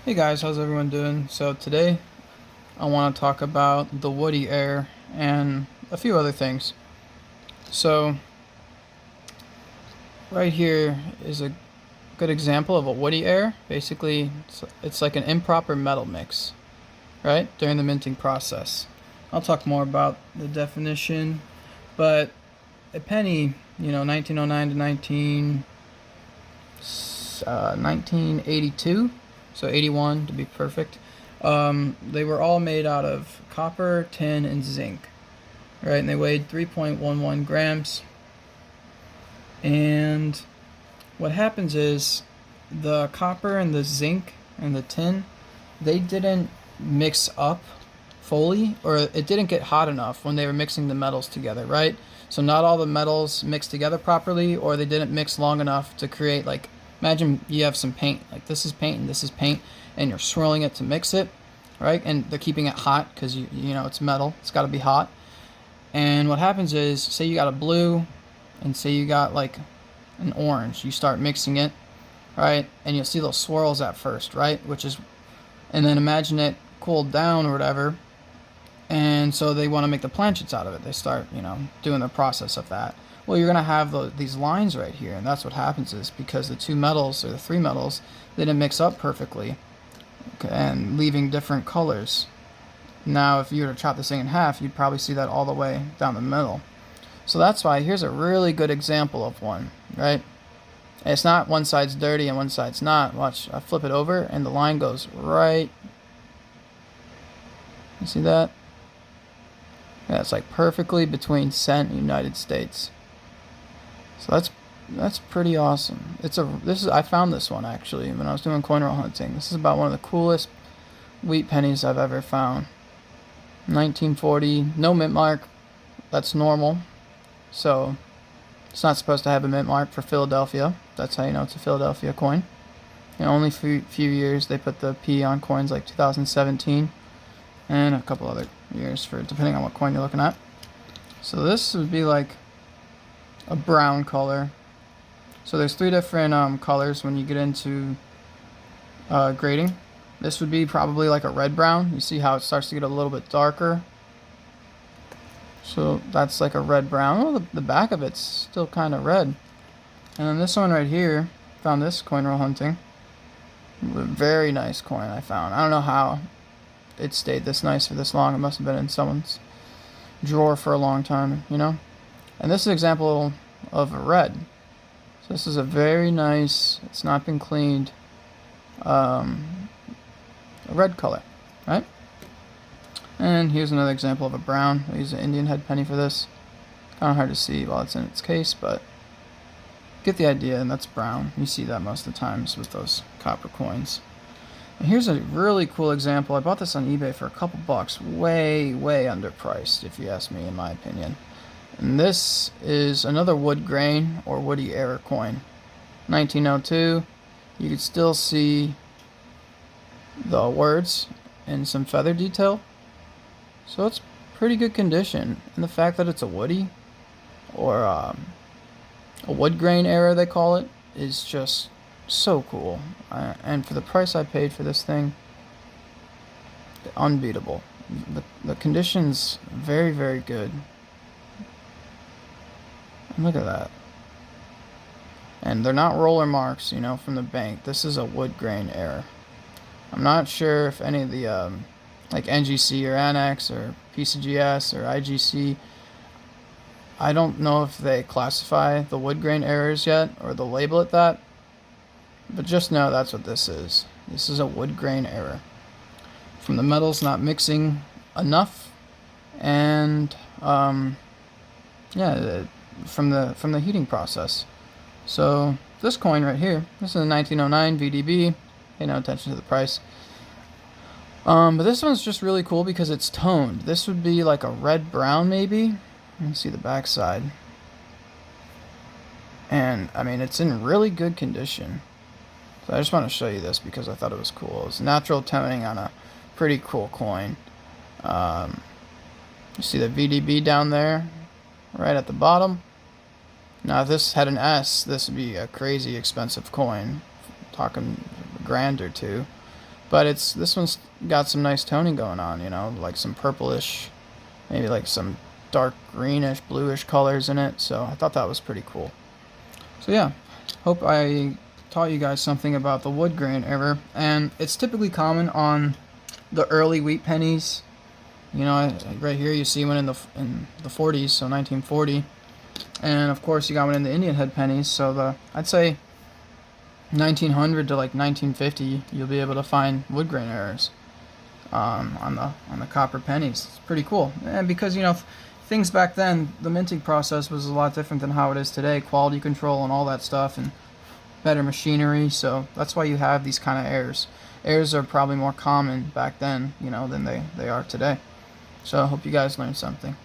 Hey guys, how's everyone doing? So today I want to talk about the woody air and a few other things. So right here is a good example of a woody air. Basically, it's like an improper metal mix, right? During the minting process. I'll talk more about the definition, but a penny, 1909 to 1982, so 81 to be perfect. They were all made out of copper, tin, and zinc, right? And they weighed 3.11 grams. And what happens is the copper and the zinc and the tin, they didn't mix up fully, or it didn't get hot enough when they were mixing the metals together, right? So not all the metals mixed together properly, or they didn't mix long enough to create, like, imagine you have some paint, like this is paint and this is paint, and you're swirling it to mix it, right? And they're keeping it hot because you know it's metal, it's got to be hot. And what happens is, say you got a blue, and say you got like an orange, you start mixing it, right? And you'll see those swirls at first, right? And then imagine it cooled down or whatever, and so they want to make the planchets out of it. They start, doing the process of that. Well, you're going to have these lines right here, and that's what happens is because the two metals or the three metals they didn't mix up perfectly, okay, and leaving different colors. Now, if you were to chop this thing in half, you'd probably see that all the way down the middle. So that's why here's a really good example of one, right? And it's not one side's dirty and one side's not. Watch, I flip it over, and the line goes right. You see that? Yeah, it's like perfectly between cent and United States. So that's pretty awesome. I found this one actually when I was doing coin roll hunting. This is about one of the coolest wheat pennies I've ever found. 1940, no mint mark. That's normal. So it's not supposed to have a mint mark for Philadelphia. That's how you know it's a Philadelphia coin. And only few years they put the P on coins, like 2017 and a couple other years for depending on what coin you're looking at. So this would be like a brown color. So there's three different colors when you get into grading. This would be probably like a red brown. You see how it starts to get a little bit darker. So that's like a red brown. Oh, the back of it's still kind of red. And then this one right here, found this coin roll hunting. A very nice coin I found. I don't know how it stayed this nice for this long. It must have been in someone's drawer for a long time, And this is an example of a red. So this is a very nice, it's not been cleaned, a red color, right? And here's another example of a brown. I use an Indian head penny for this. Kind of hard to see while it's in its case, but get the idea, and that's brown. You see that most of the times with those copper coins. And here's a really cool example. I bought this on eBay for a couple bucks. Way, way underpriced, if you ask me, in my opinion. And this is another wood grain or woody air coin. 1902. You can still see the words and some feather detail. So it's pretty good condition. And the fact that it's a woody or a wood grain era they call it is just so cool. And for the price I paid for this thing, unbeatable. The condition's very, very good. And look at that. And they're not roller marks, from the bank. This is a wood grain error. I'm not sure if any of the like NGC or Annex or PCGS or IGC, I don't know if they classify the wood grain errors yet or they'll label it that. But just know that's what this is. This is a wood grain error. From the metals not mixing enough, and yeah, from the heating process. So this coin right here, this is a 1909 VDB. Pay no attention to the price. But this one's just really cool because it's toned. This would be like a red brown maybe. You can see the back side. And I mean it's in really good condition. So I just want to show you this because I thought it was cool. It's natural toning on a pretty cool coin. You see the VDB down there, right at the bottom. Now if this had an S, this would be a crazy expensive coin. Talking $1,000 or $2. But this one's got some nice toning going on, you know, like some purplish, maybe like some dark greenish, bluish colors in it. So I thought that was pretty cool. So yeah, hope I taught you guys something about the wood grain error. And it's typically common on the early wheat pennies. You know, right here you see one in the 40s, so 1940. And of course you got one in the Indian head pennies. So I'd say 1900 to like 1950, you'll be able to find wood grain errors on the copper pennies. It's pretty cool, and because you know things back then, the minting process was a lot different than how it is today. Quality control and all that stuff, and better machinery. So that's why you have these kind of errors. Errors are probably more common back then, you know, than they are today. So I hope you guys learned something.